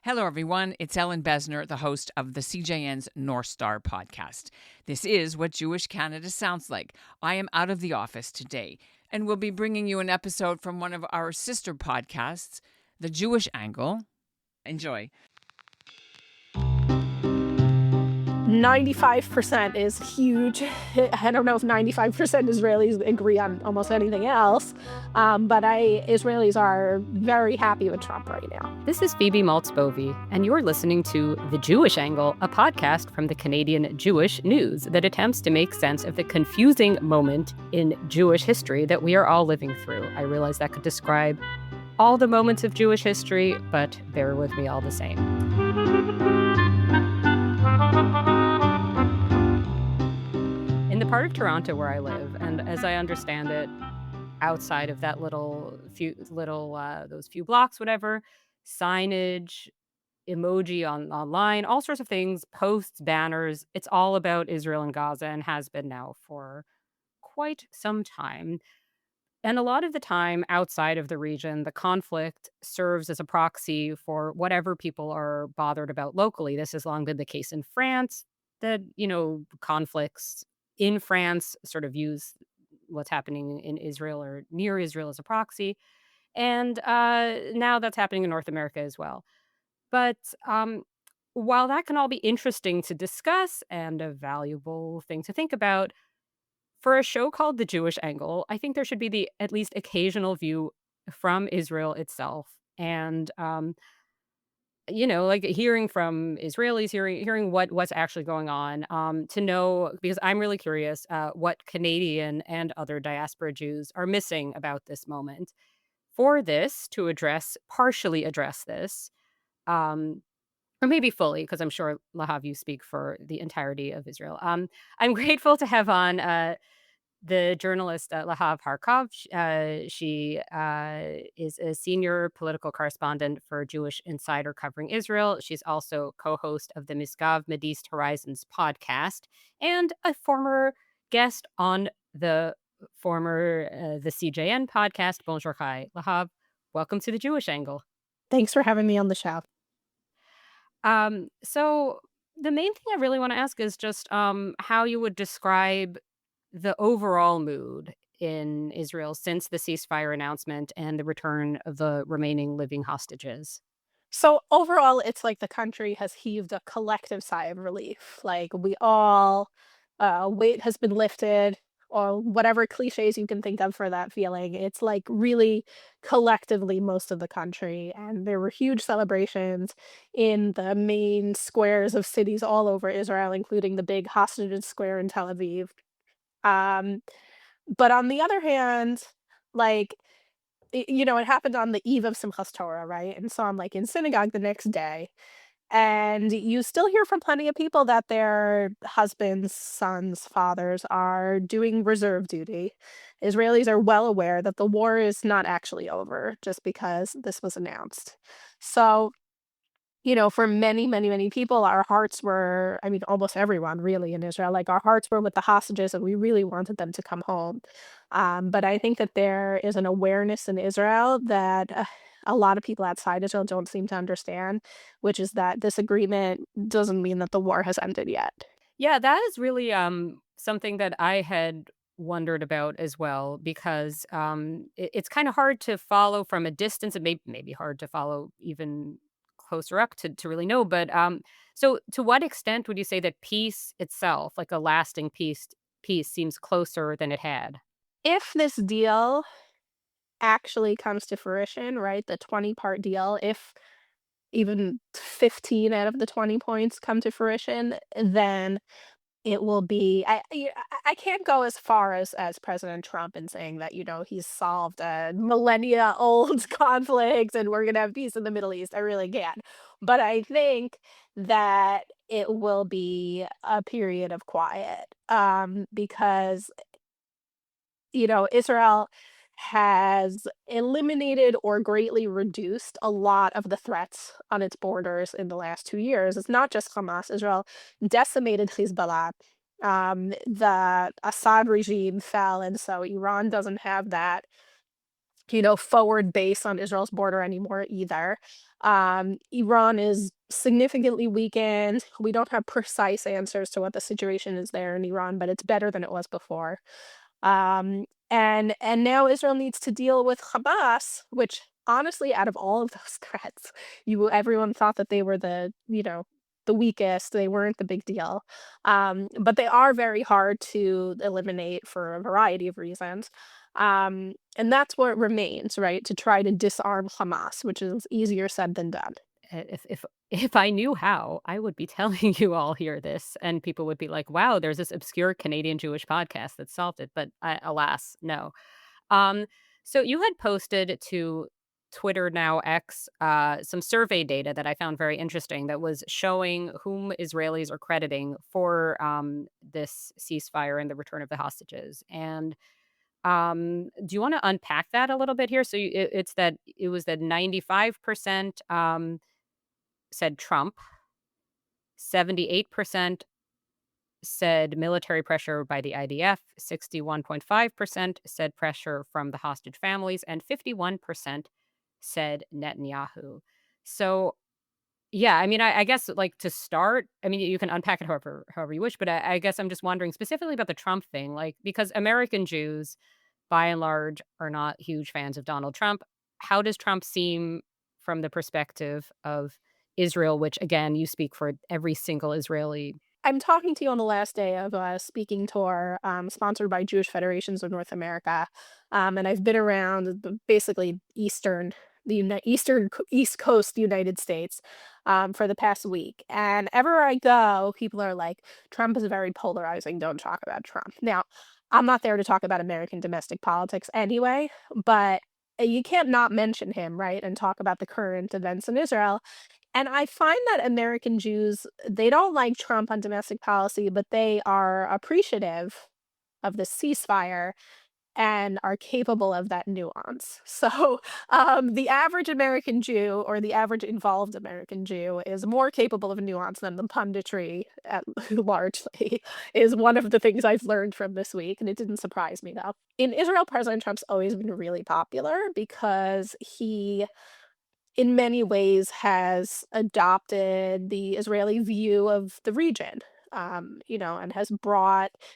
Hello, everyone. It's Ellen Besner, the host of the CJN's North Star podcast. This is what Jewish Canada sounds like. I am out of the office today, and we'll be bringing you an episode from one of our sister podcasts, The Jewish Angle. Enjoy. 95% is huge. I don't know if 95% Israelis agree on almost anything else, but Israelis are very happy with Trump right now. This is Phoebe Maltz Bovy, and you're listening to The Jewish Angle, a podcast from the Canadian Jewish News that attempts to make sense of the confusing moment in Jewish history that we are all living through. I realize that could describe all the moments of Jewish history, but bear with me all the same. In the part of Toronto where I live, and as I understand it, outside of that those few blocks, whatever, signage, emoji online, all sorts of things, posts, banners. It's all about Israel and Gaza and has been now for quite some time. And a lot of the time outside of the region, the conflict serves as a proxy for whatever people are bothered about locally. This has long been the case in France, that, conflicts in France sort of use what's happening in Israel or near Israel as a proxy. And now that's happening in North America as well. But while that can all be interesting to discuss and a valuable thing to think about, for a show called The Jewish Angle, I think there should be the at least occasional view from Israel itself. And, like hearing from Israelis, hearing what's actually going on, to know, because I'm really curious what Canadian and other diaspora Jews are missing about this moment. For this, to partially address this, or maybe fully, because I'm sure, Lahav, you speak for the entirety of Israel. I'm grateful to have on the journalist Lahav Harkov. She is a senior political correspondent for Jewish Insider covering Israel. She's also co-host of the Misgav Mideast Horizons podcast and a former guest on the CJN podcast. Bonjour, hi, Lahav. Welcome to The Jewish Angle. Thanks for having me on the show. So the main thing I really want to ask is just how you would describe the overall mood in Israel since the ceasefire announcement and the return of the remaining living hostages. So overall, it's like the country has heaved a collective sigh of relief. Like we all, weight has been lifted, or whatever cliches you can think of for that feeling. It's like really collectively most of the country. And there were huge celebrations in the main squares of cities all over Israel, including the big hostages square in Tel Aviv. Um, but on the other hand, like, it happened on the eve of Simchas Torah, right? And so I'm like in synagogue the next day, and you still hear from plenty of people that their husbands, sons, fathers are doing reserve duty. Israelis are well aware that the war is not actually over just because this was announced. So, for many, many, many people, our hearts were, I mean, almost everyone really in Israel, like our hearts were with the hostages and we really wanted them to come home. But I think that there is an awareness in Israel that a lot of people outside Israel don't seem to understand, which is that this agreement doesn't mean that the war has ended yet. Yeah, that is really something that I had wondered about as well, because it's kind of hard to follow from a distance. It may be hard to follow even closer up to really know. But so to what extent would you say that peace itself, like a lasting peace, seems closer than it had? If this deal actually comes to fruition, right, the 20-part deal, if even 15 out of the 20 points come to fruition, then it will be I can't go as far as President Trump in saying that, he's solved a millennia-old conflict and we're gonna have peace in the Middle East. I really can't. But I think that it will be a period of quiet, because, Israel has eliminated or greatly reduced a lot of the threats on its borders in the last 2 years. It's not just Hamas. Israel decimated Hezbollah. The Assad regime fell, and so Iran doesn't have that forward base on Israel's border anymore either. Iran is significantly weakened. We don't have precise answers to what the situation is there in Iran, but it's better than it was before. And now Israel needs to deal with Hamas, which honestly, out of all of those threats, everyone thought that they were the weakest. They weren't the big deal. But they are very hard to eliminate for a variety of reasons. And that's what remains, right? To try to disarm Hamas, which is easier said than done. If I knew how, I would be telling you all here this, and people would be like, "Wow, there's this obscure Canadian Jewish podcast that solved it," but alas, no. Um, so you had posted to Twitter, now X, some survey data that I found very interesting that was showing whom Israelis are crediting for this ceasefire and the return of the hostages. And do you want to unpack that a little bit here? So it was that 95% said Trump, 78% said military pressure by the IDF, 61.5% said pressure from the hostage families, and 51% said Netanyahu. So, yeah, I mean, I guess like to start, I mean, you can unpack it however you wish, but I guess I'm just wondering specifically about the Trump thing, like because American Jews, by and large, are not huge fans of Donald Trump. How does Trump seem from the perspective of Israel, which again, you speak for every single Israeli. I'm talking to you on the last day of a speaking tour sponsored by Jewish Federations of North America. And I've been around basically East Coast United States for the past week. And everywhere I go, people are like, Trump is very polarizing. Don't talk about Trump. Now, I'm not there to talk about American domestic politics anyway, but you can't not mention him, right? And talk about the current events in Israel. And I find that American Jews, they don't like Trump on domestic policy, but they are appreciative of the ceasefire and are capable of that nuance. So the average American Jew or the average involved American Jew is more capable of nuance than the punditry largely, is one of the things I've learned from this week. And it didn't surprise me, though. In Israel, President Trump's always been really popular because he in many ways has adopted the Israeli view of the region. And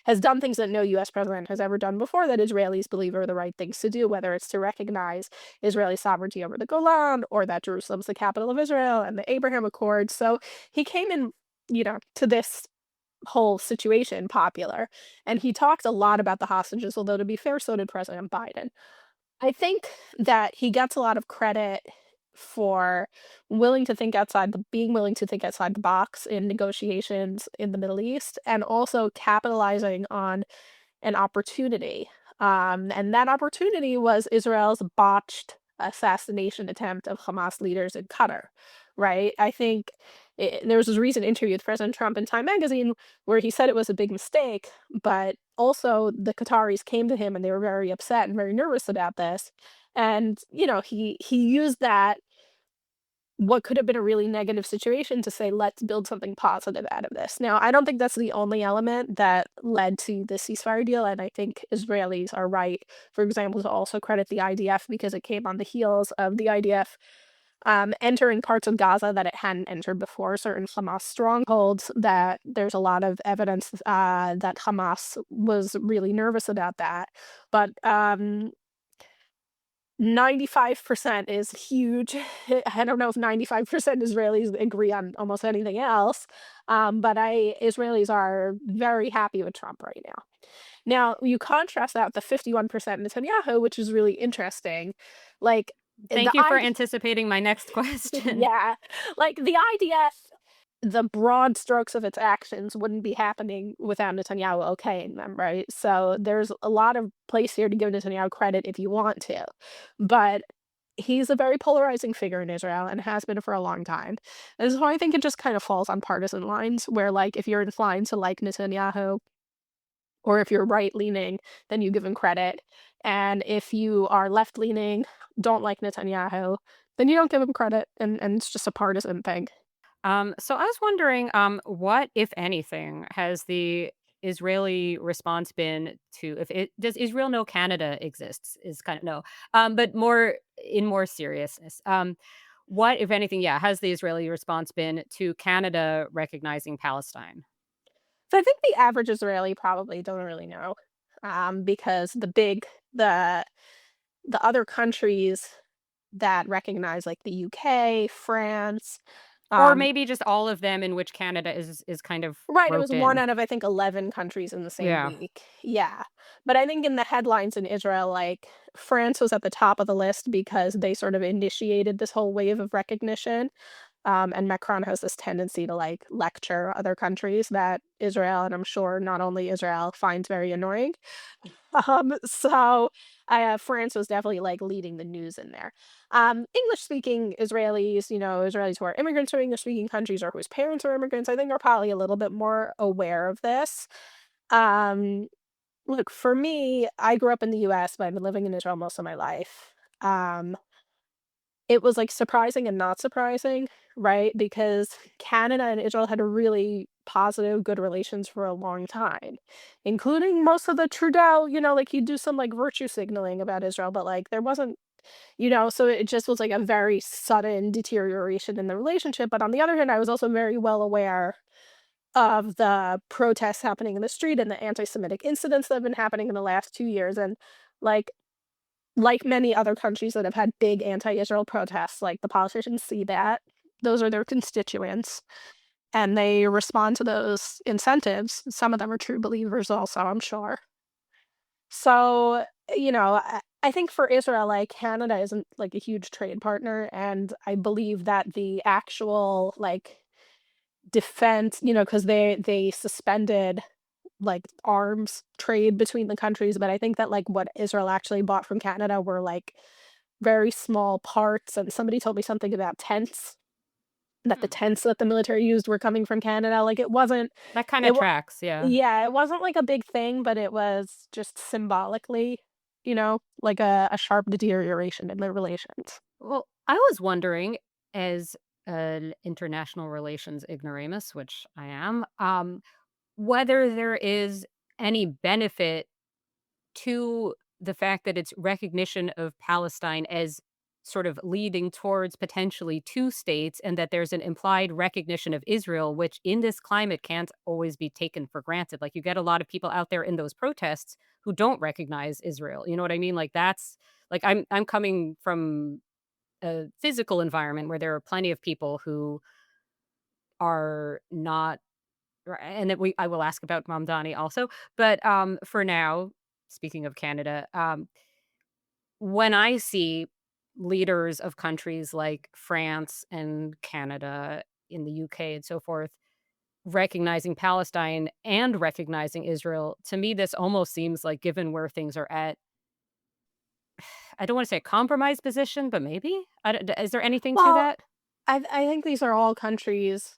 has done things that no US president has ever done before that Israelis believe are the right things to do, whether it's to recognize Israeli sovereignty over the Golan or that Jerusalem's the capital of Israel and the Abraham Accords. So he came in, to this whole situation popular. And he talked a lot about the hostages, although to be fair, so did President Biden. I think that he gets a lot of credit for being willing to think outside the box in negotiations in the Middle East and also capitalizing on an opportunity. And that opportunity was Israel's botched assassination attempt of Hamas leaders in Qatar, right? I think there was this recent interview with President Trump in Time magazine where he said it was a big mistake, but also the Qataris came to him and they were very upset and very nervous about this. And, he used that what could have been a really negative situation to say, let's build something positive out of this. Now, I don't think that's the only element that led to the ceasefire deal. And I think Israelis are right, for example, to also credit the IDF because it came on the heels of the IDF entering parts of Gaza that it hadn't entered before, certain Hamas strongholds, that there's a lot of evidence that Hamas was really nervous about that. But 95% is huge. I don't know if 95% Israelis agree on almost anything else, but Israelis are very happy with Trump right now. Now, you contrast that with the 51% Netanyahu, which is really interesting. Like, Thank you for anticipating my next question. yeah, like the IDF, the broad strokes of its actions wouldn't be happening without Netanyahu okaying them, right? So there's a lot of place here to give Netanyahu credit if you want to. But he's a very polarizing figure in Israel and has been for a long time. And so I think it just kind of falls on partisan lines where, like, if you're inclined to like Netanyahu or if you're right leaning, then you give him credit. And if you are left leaning, don't like Netanyahu, then you don't give him credit. And it's just a partisan thing. So I was wondering, what, if anything, has the Israeli response been to, if it does Israel know Canada exists, is kind of no. But more seriousness. What, if anything, yeah, has the Israeli response been to Canada recognizing Palestine? So I think the average Israeli probably don't really know, because the the other countries that recognize, like the UK, France, Or um, maybe just all of them in which Canada is kind of right, it was roped one in. out of, I think, 11 countries in the same Yeah. week. Yeah. But I think in the headlines in Israel, like, France was at the top of the list because they sort of initiated this whole wave of recognition. And Macron has this tendency to, like, lecture other countries that Israel, and I'm sure not only Israel, finds very annoying. So France was definitely like leading the news in there. English speaking Israelis, Israelis who are immigrants from English speaking countries or whose parents are immigrants, I think are probably a little bit more aware of this. Um, Look, for me, I grew up in the US, but I've been living in Israel most of my life. Um, it was, like, surprising and not surprising, right? Because Canada and Israel had a really positive, good relations for a long time, including most of the Trudeau, like, he'd do some, like, virtue signaling about Israel, but, like, there wasn't, so it just was, like, a very sudden deterioration in the relationship. But on the other hand, I was also very well aware of the protests happening in the street and the anti-Semitic incidents that have been happening in the last 2 years. And, like, many other countries that have had big anti-Israel protests, like, the politicians see that. Those are their constituents, and they respond to those incentives. Some of them are true believers also, I'm sure. So, I think for Israel, like, Canada isn't, like, a huge trade partner, and I believe that the actual, like, defense, because they suspended, like, arms trade between the countries. But I think that, like, what Israel actually bought from Canada were, like, very small parts. And somebody told me something about tents, that the Hmm. tents that the military used were coming from Canada. Like, it wasn't That kind of it wa tracks, yeah. yeah, it wasn't, like, a big thing, but it was just symbolically, like a sharp deterioration in their relations. Well, I was wondering, as an international relations ignoramus, which I am, whether there is any benefit to the fact that it's recognition of Palestine as sort of leading towards potentially two states, and that there's an implied recognition of Israel, which in this climate can't always be taken for granted. Like, you get a lot of people out there in those protests who don't recognize Israel. You know what I mean? Like, that's like, I'm coming from a physical environment where there are plenty of people who are not, and that I will ask about Mamdani also. But for now, speaking of Canada, when I see leaders of countries like France and Canada, in the UK and so forth, recognizing Palestine and recognizing Israel, to me, this almost seems like, given where things are at, I don't want to say a compromised position, but maybe? Is there anything to Well, that? I think these are all countries,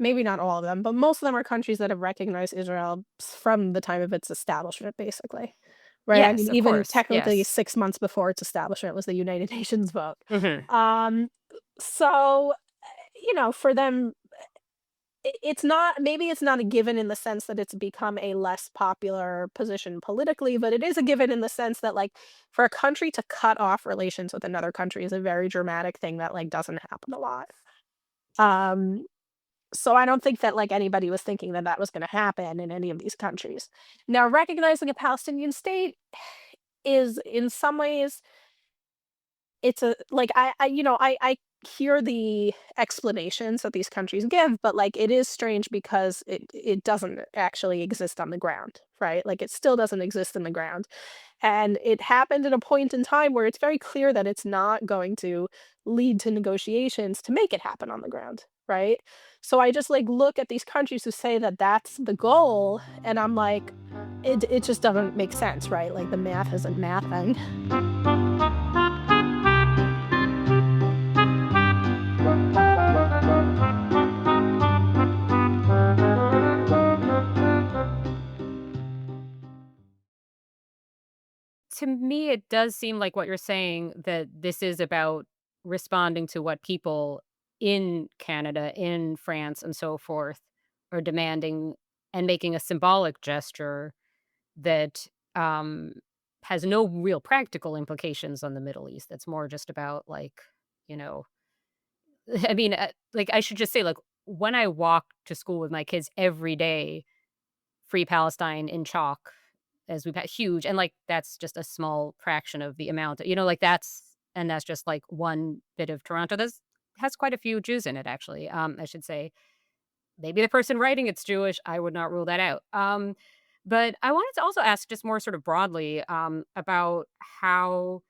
maybe not all of them, but most of them are countries that have recognized Israel from the time of its establishment, basically. Right? I Yes, mean, of even course. technically Yes. 6 months before its establishment was the United Nations vote. Mhm. Um, so, for them, it's not, maybe it's not a given in the sense that it's become a less popular position politically, but it is a given in the sense that, like, for a country to cut off relations with another country is a very dramatic thing that, like, doesn't happen a lot. Um, so I don't think that, like, anybody was thinking that that was gonna happen in any of these countries. Now, recognizing a Palestinian state is in some ways, it's a, like, I hear the explanations that these countries give, but, like, it is strange because it doesn't actually exist on the ground, right? Like, it still doesn't exist in the ground. And it happened at a point in time where it's very clear that it's not going to lead to negotiations to make it happen on the ground, right? So I just, like, look at these countries who say that that's the goal, and I'm like, it just doesn't make sense, right? Like, the math isn't mathing. To me, it does seem like what you're saying, that this is about responding to what people in Canada, in France, and so forth are demanding, and making a symbolic gesture that has no real practical implications on the Middle East. That's more just about like, you know, I mean, like I should just say, like when I walk to school with my kids every day, Free Palestine in chalk, as we've had huge, and like that's just a small fraction of the amount, like that's just like one bit of Toronto. There's has quite a few Jews in it, actually. I should say maybe the person writing it's Jewish. I would not rule that out. But I wanted to also ask just more sort of broadly about how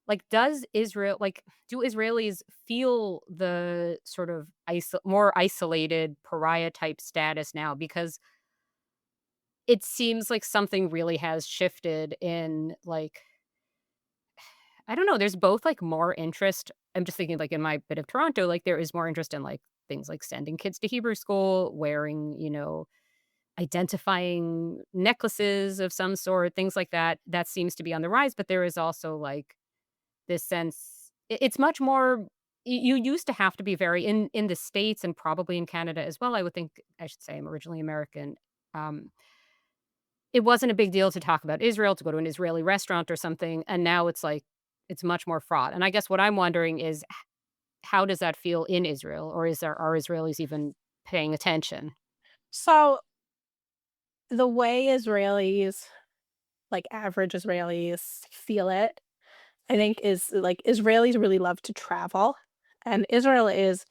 like does Israel like do Israelis feel the sort of more isolated pariah type status now? Because it seems like something really has shifted in like I don't know, there's both like more interest. I'm just thinking like in my bit of Toronto, like there is more interest in like things like sending kids to Hebrew school, wearing, identifying necklaces of some sort, things like that. That seems to be on the rise, but there is also like this sense it's much more you used to have to be very in the States and probably in Canada as well. I would think I should say I'm originally American. Um it wasn't a big deal to talk about Israel, to go to an Israeli restaurant or something, and now it's like it's much more fraught. And I guess what I'm wondering is how does that feel in Israel, or are Israelis even paying attention? So the way Israelis, like average Israelis, feel it, I think is like Israelis really love to travel. And Israel is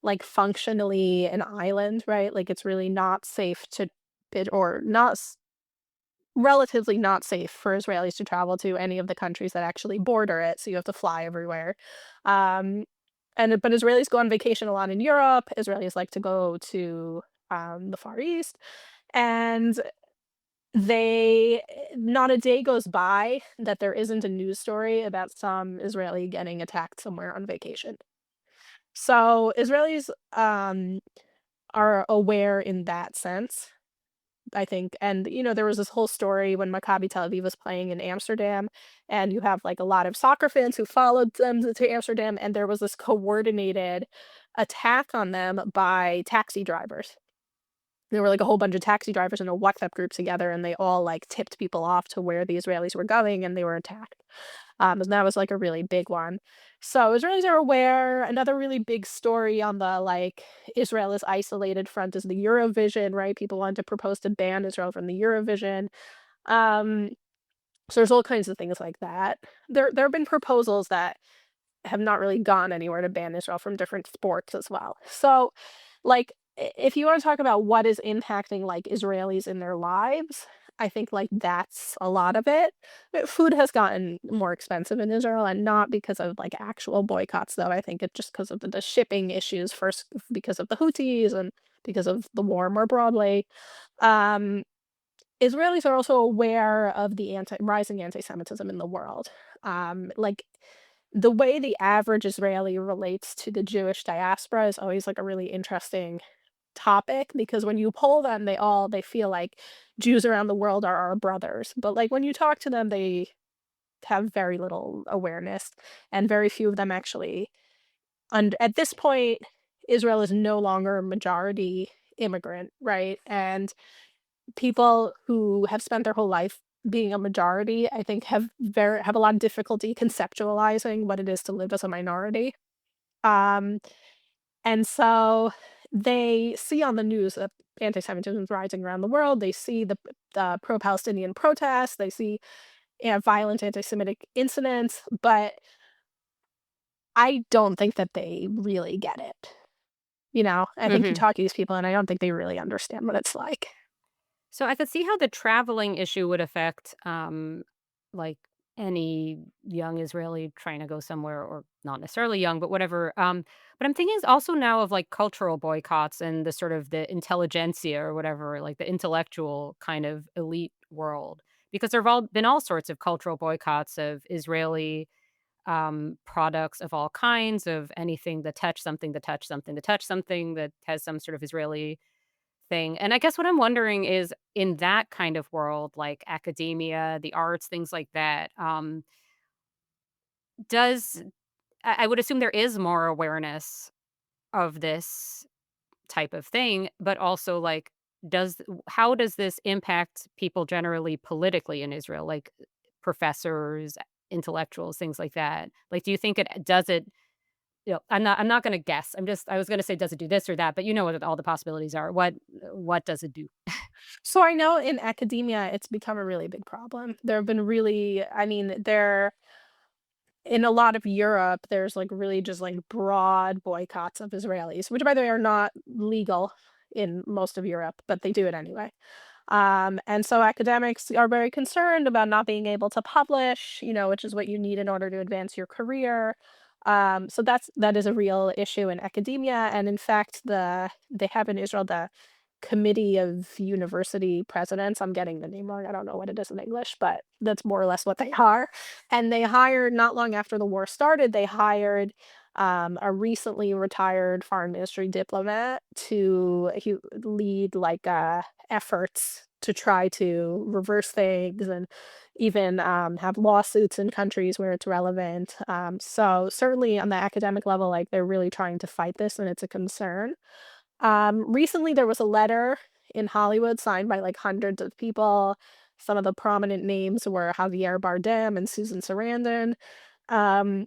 like functionally an island, right? Like it's really not safe to bid or relatively not safe for Israelis to travel to any of the countries that actually border it. So you have to fly everywhere. Um, but Israelis go on vacation a lot in Europe. Israelis like to go to the Far East, and they not a day goes by that there isn't a news story about some Israeli getting attacked somewhere on vacation. So Israelis are aware in that sense, I think. And there was this whole story when Maccabi Tel Aviv was playing in Amsterdam, and you have like a lot of soccer fans who followed them to Amsterdam, and there was this coordinated attack on them by taxi drivers. There were like a whole bunch of taxi drivers in a WhatsApp group together, and they all like tipped people off to where the Israelis were going, and they were attacked. And that was like a really big one. So Israelis are aware. Another really big story on the like Israel is isolated front is the Eurovision, right? People wanted to propose to ban Israel from the Eurovision. Um, so there's all kinds of things like that. There have been proposals that have not really gone anywhere to ban Israel from different sports as well. So, like, if you want to talk about what is impacting like Israelis in their lives, I think like that's a lot of it. Food has gotten more expensive in Israel, and not because of like actual boycotts, though. I think it's just because of the shipping issues, first because of the Houthis and because of the war more broadly. Um, Israelis are also aware of the rising anti-Semitism in the world. Like the way the average Israeli relates to the Jewish diaspora is always like a really interesting topic, because when you poll them, they feel like Jews around the world are our brothers. But like when you talk to them, they have very little awareness, and very few of them actually. And at this point, Israel is no longer a majority immigrant, right? And people who have spent their whole life being a majority, I think, have a lot of difficulty conceptualizing what it is to live as a minority. Um, and so they see on the news that anti-Semitism is rising around the world. They see the pro-Palestinian protests. They see violent anti-Semitic incidents, but I don't think that they really get it. I think you Hmm. talk to these people, and I don't think they really understand what it's like. So I could see how the traveling issue would affect, like any young Israeli trying to go somewhere, or not necessarily young, but whatever. But I'm thinking also now of like cultural boycotts and the sort of the intelligentsia or whatever, like the intellectual kind of elite world, because there've all been all sorts of cultural boycotts of Israeli products of all kinds, of anything that touch something, that touch something, that touch something that has some sort of Israeli thing. And I guess what I'm wondering is in that kind of world, like academia, the arts, things like that, does I would assume there is more awareness of this type of thing, but also like how does this impact people generally politically in Israel, like professors, intellectuals, things like that? Like, do you think it I'm not gonna guess. I was gonna say, does it do this or that? But you know what all the possibilities are. What does it do? So I know in academia, it's become a really big problem. There have been really, I mean, there in a lot of Europe, there's like really just like broad boycotts of Israelis, which by the way are not legal in most of Europe, but they do it anyway. And so academics are very concerned about not being able to publish, which is what you need in order to advance your career. So that is a real issue in academia, and in fact, they have in Israel the committee of university presidents. I'm getting the name wrong. I don't know what it is in English, but that's more or less what they are. And they hired not long after the war started. They hired a recently retired foreign ministry diplomat to lead like efforts to try to reverse things and even have lawsuits in countries where it's relevant. So certainly on the academic level, like they're really trying to fight this, and it's a concern. Recently, there was a letter in Hollywood signed by like hundreds of people. Some of the prominent names were Javier Bardem and Susan Sarandon. Um,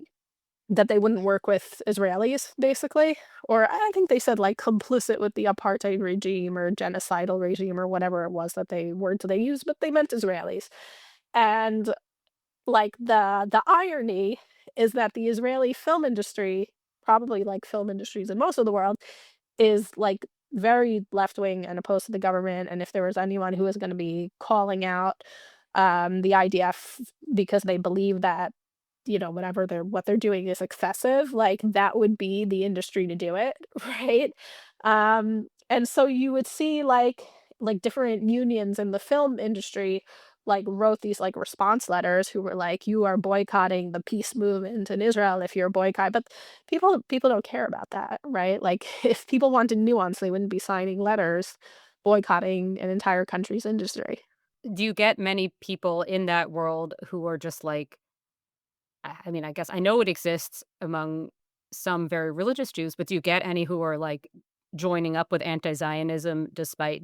that they wouldn't work with Israelis, basically. Or I think they said like complicit with the apartheid regime or genocidal regime or whatever it was that they words they used, but they meant Israelis. And like the irony is that the Israeli film industry, probably like film industries in most of the world, is like very left wing and opposed to the government. And if there was anyone who was going to be calling out the IDF because they believe that whatever what they're doing is excessive, like that would be the industry to do it, right? And so you would see like different unions in the film industry like wrote these like response letters who were like, you are boycotting the peace movement in Israel if you're boycott. But people don't care about that, right? Like if people wanted nuance, they wouldn't be signing letters boycotting an entire country's industry. Do you get many people in that world who are just like, I mean, I guess I know it exists among some very religious Jews, but do you get any who are like joining up with anti-Zionism despite,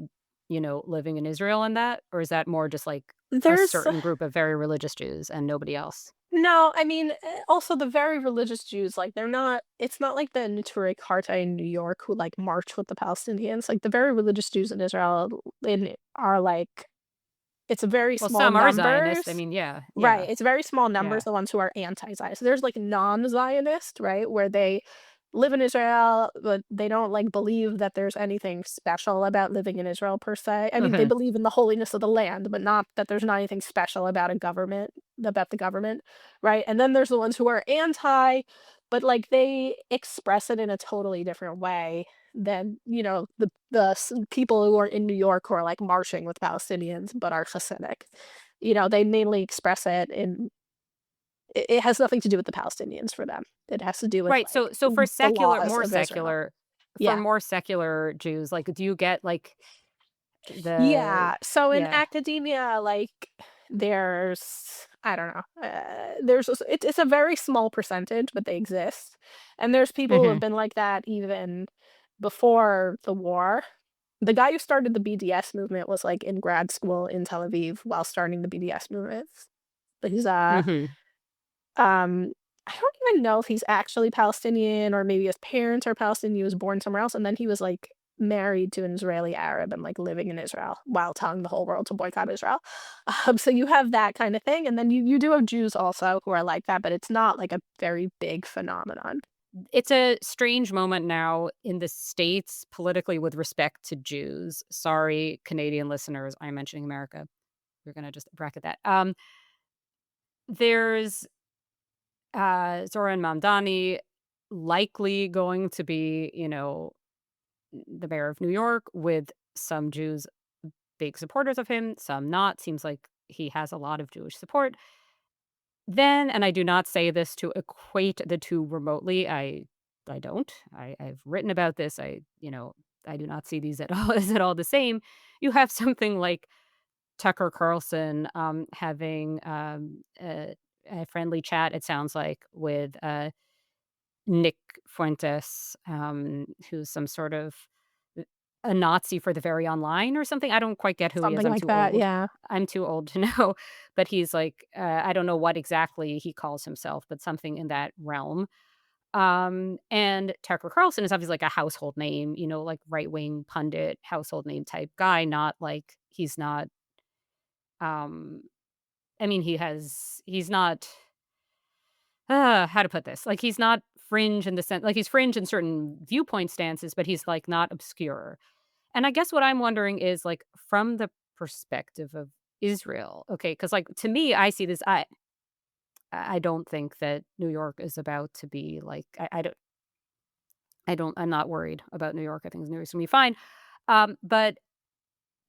living in Israel and that? Or is that more just like a There's certain group of very religious Jews and nobody else? No, I mean, also the very religious Jews, like they're not. It's not like the Neturei Karta in New York who like march with the Palestinians. Like the very religious Jews in Israel are like it's a very Well, small some are Zionists. I numbers. mean, yeah, Right, yeah, it's very small yeah. numbers, the ones who are anti-Zionist. There's, like, non-Zionist, right, where they live in Israel, but they don't, like, believe that there's anything special about living in Israel per se. I mean, they believe in the holiness of the land, but not that there's not anything special about the government, right? And then there's the ones who are anti, but, like, they express it in a totally different way than, the people who are in New York who are, like, marching with Palestinians but are Hasidic. They mainly express it in it has nothing to do with the Palestinians for them. It has to do with, Right. like, So for the secular, laws more of Israel. secular, for Yeah. more secular Jews, like, do you get like the Yeah. So in yeah. academia, like, there's I don't know, it's a very small percentage, but they exist. And there's people who have Hmm. been like that even before the war. The guy who started the BDS movement was, like, in grad school in Tel Aviv while starting the BDS movement. But Hmm. Um, I don't even know if he's actually Palestinian or maybe his parents are Palestinian, he was born somewhere else, and then he was, like, married to an Israeli Arab and, like, living in Israel while telling the whole world to boycott Israel. So you have that kind of thing, and then you do have Jews also who are like that, but it's not, like, a very big phenomenon. It's a strange moment now in the States politically with respect to Jews. Sorry, Canadian listeners, I'm mentioning America. We're gonna just bracket that. There's Zoran Mamdani likely going to be, the mayor of New York with some Jews big supporters of him, some not. Seems like he has a lot of Jewish support. Then, and I do not say this to equate the two remotely. I don't. I've written about this. I do not see these at all as at all the same. You have something like Tucker Carlson having a friendly chat, it sounds like, with Nick Fuentes, who's some sort of a Nazi for the very online or something. I don't quite get who he is. Something I'm like too that, old. yeah. I'm too old to know, but he's like, I don't know what exactly he calls himself, but something in that realm. And Tucker Carlson is obviously like a household name, like right-wing pundit, household name type guy, not like he's not, um, I mean, he's not, how to put this? Like, he's not fringe in the sense, like, he's fringe in certain viewpoint stances, but he's like not obscure. And I guess what I'm wondering is like from the perspective of Israel, okay, because like to me, I see this, I don't think that New York is about to be like, I'm not worried about New York. I think New York's gonna be fine. But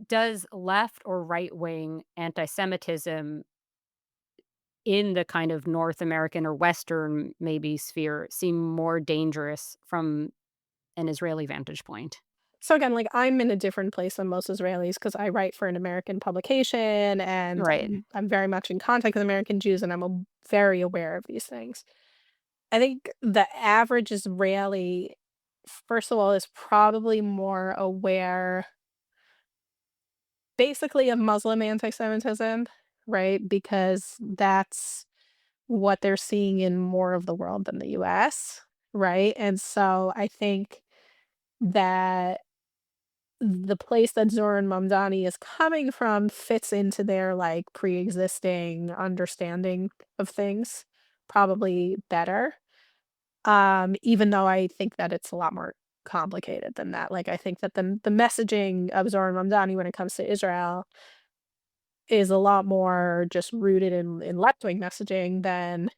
does left or right wing anti Semitism in the kind of North American or Western maybe sphere seem more dangerous from an Israeli vantage point? So again, like, I'm in a different place than most Israelis because I write for an American publication, and Right. I'm very much in contact with American Jews, and I'm very aware of these things. I think the average Israeli, first of all, is probably more aware basically of Muslim anti-Semitism, right? Because that's what they're seeing in more of the world than the US, right? And so I think that the place that Zoran Mamdani is coming from fits into their like pre-existing understanding of things probably better. Even though I think that it's a lot more complicated than that. Like I think that the messaging of Zoran Mamdani when it comes to Israel is a lot more just rooted in left-wing messaging than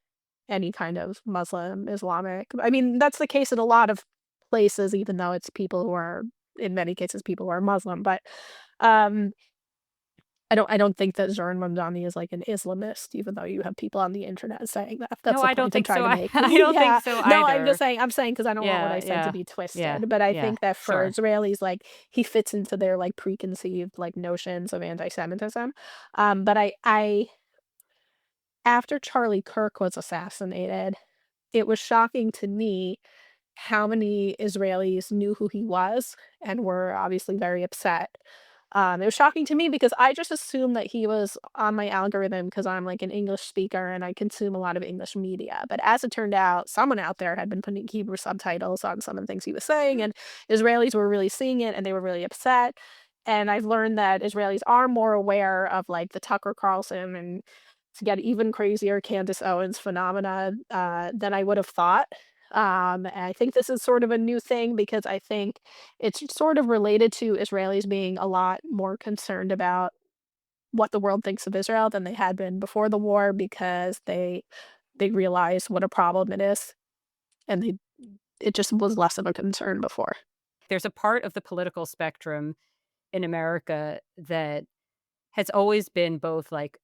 any kind of Muslim, Islamic. I mean, that's the case in a lot of places, even though it's people who are, in many cases, people who are Muslim. But um, I don't think that Zoran Mamdani is like an Islamist, even though you have people on the internet saying that. That's No, the I don't point I'm think trying so. to I, make. I don't think Yeah. so No, I'm just either. saying, I'm saying because I don't want what Yeah, I said to yeah, be yeah, twisted. But I yeah. think that for Sure. Israelis, like he fits into their like preconceived like notions of anti-Semitism. But I after Charlie Kirk was assassinated, it was shocking to me how many Israelis knew who he was and were obviously very upset. It was shocking to me because I just assumed that he was on my algorithm because I'm like an English speaker and I consume a lot of English media. But as it turned out, someone out there had been putting Hebrew subtitles on some of the things he was saying, and Israelis were really seeing it and they were really upset. And I've learned that Israelis are more aware of like the Tucker Carlson and, to get even crazier, Candace Owens phenomena than I would have thought. And I think this is sort of a new thing because I think it's sort of related to Israelis being a lot more concerned about what the world thinks of Israel than they had been before the war because they realize what a problem it is, and it just was less of a concern before. There's a part of the political spectrum in America that has always been both like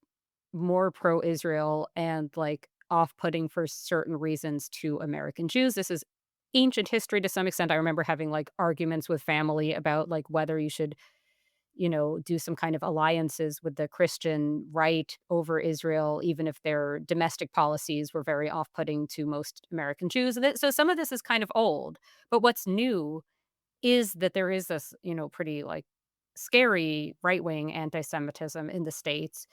more pro-Israel and like off-putting for certain reasons to American Jews. This is ancient history to some extent. I remember having like arguments with family about like whether you should, do some kind of alliances with the Christian right over Israel, even if their domestic policies were very off-putting to most American Jews. So some of this is kind of old, but what's new is that there is this, pretty like scary right-wing anti-Semitism in the States.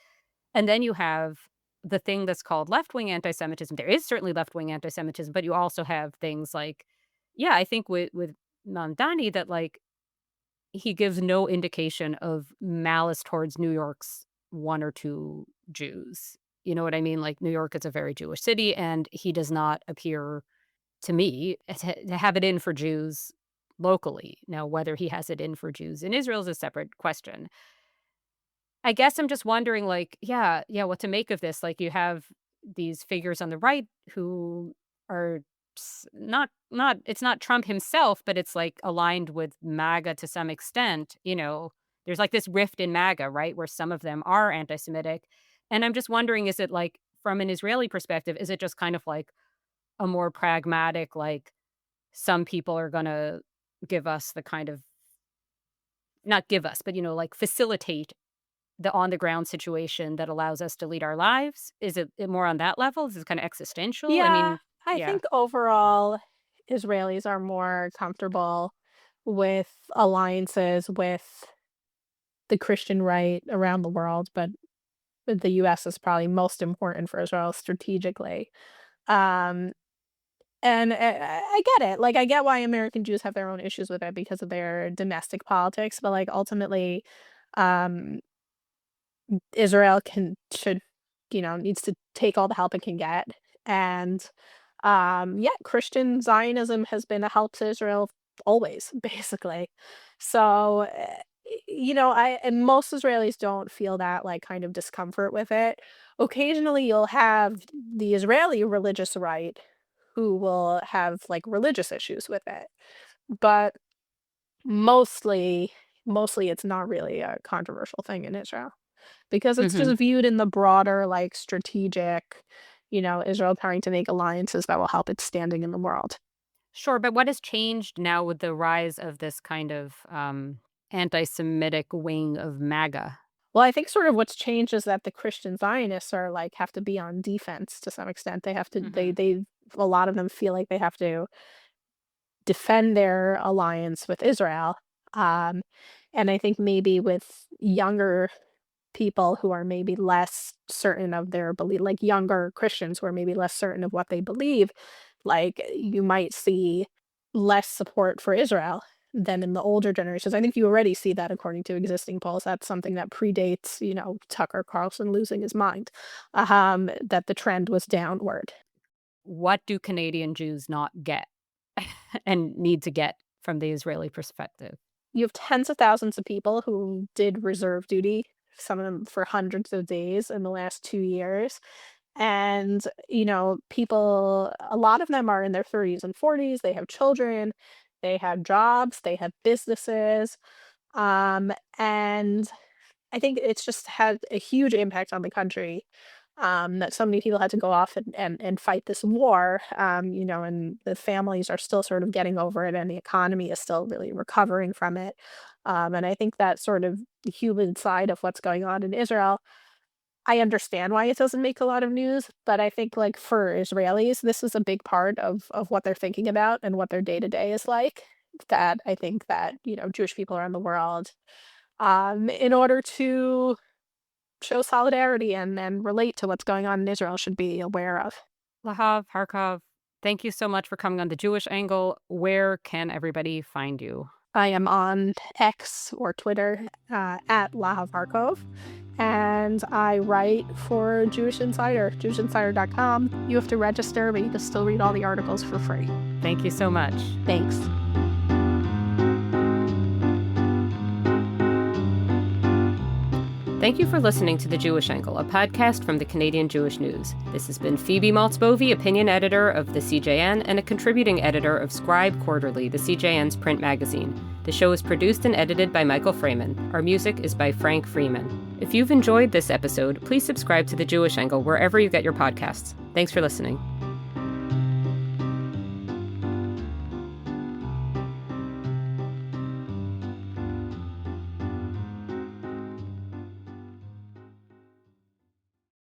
And then you have the thing that's called left-wing anti-Semitism. There is certainly left-wing anti-Semitism, but you also have things like, yeah, I think with Mamdani that like he gives no indication of malice towards New York's one or two Jews. You know what I mean? Like New York is a very Jewish city, and he does not appear to me to have it in for Jews locally. Now, whether he has it in for Jews in Israel is a separate question. I guess I'm just wondering, like, yeah, what to make of this. Like, you have these figures on the right who are not it's not Trump himself, but it's like aligned with MAGA to some extent. There's like this rift in MAGA, right, where some of them are anti-Semitic, and I'm just wondering, is it like from an Israeli perspective, is it just kind of like a more pragmatic, like some people are gonna give us the kind of not give us, but like facilitate the on the ground situation that allows us to lead our lives? Is it more on that level? Is it kind of existential? I Yeah, mean, I yeah. think overall Israelis are more comfortable with alliances with the Christian right around the world, but the US is probably most important for Israel strategically. Um, and I get it. Like, I get why American Jews have their own issues with it because of their domestic politics, but, like, ultimately, um, Israel needs to take all the help it can get. And yeah, Christian Zionism has been a help to Israel always, basically. So, and most Israelis don't feel that like kind of discomfort with it. Occasionally, you'll have the Israeli religious right who will have like religious issues with it, but mostly it's not really a controversial thing in Israel because it's Hmm. just viewed in the broader, like, strategic, Israel trying to make alliances that will help its standing in the world. Sure, but what has changed now with the rise of this kind of anti-Semitic wing of MAGA? Well, I think sort of what's changed is that the Christian Zionists are like have to be on defense to some extent. They have to Hmm. they a lot of them feel like they have to defend their alliance with Israel. Um, and I think maybe with younger people who are maybe less certain of their belief, like younger Christians who are maybe less certain of what they believe, like you might see less support for Israel than in the older generations. I think you already see that according to existing polls. That's something that predates, Tucker Carlson losing his mind, that the trend was downward. What do Canadian Jews not get and need to get from the Israeli perspective? You have tens of thousands of people who did reserve duty, some of them for hundreds of days in the last 2 years. And, people, a lot of them are in their 30s and 40s. They have children, they have jobs, they have businesses. And I think it's just had a huge impact on the country, that so many people had to go off and fight this war, and the families are still sort of getting over it, and the economy is still really recovering from it. And I think that sort of human side of what's going on in Israel, I understand why it doesn't make a lot of news, but I think like for Israelis, this is a big part of what they're thinking about and what their day to day is like. That I think that Jewish people around the world, in order to show solidarity and relate to what's going on in Israel, should be aware of. Lahav Harkov, thank you so much for coming on The Jewish Angle. Where can everybody find you? I am on X or Twitter, at Lahav Harkov, and I write for Jewish Insider, jewishinsider.com. You have to register, but you can still read all the articles for free. Thank you so much. Thanks. Thank you for listening to The Jewish Angle, a podcast from the Canadian Jewish News. This has been Phoebe Maltz Bovy, opinion editor of the CJN and a contributing editor of Scribe Quarterly, the CJN's print magazine. The show is produced and edited by Michael Fraiman. Our music is by Frank Freeman. If you've enjoyed this episode, please subscribe to The Jewish Angle wherever you get your podcasts. Thanks for listening.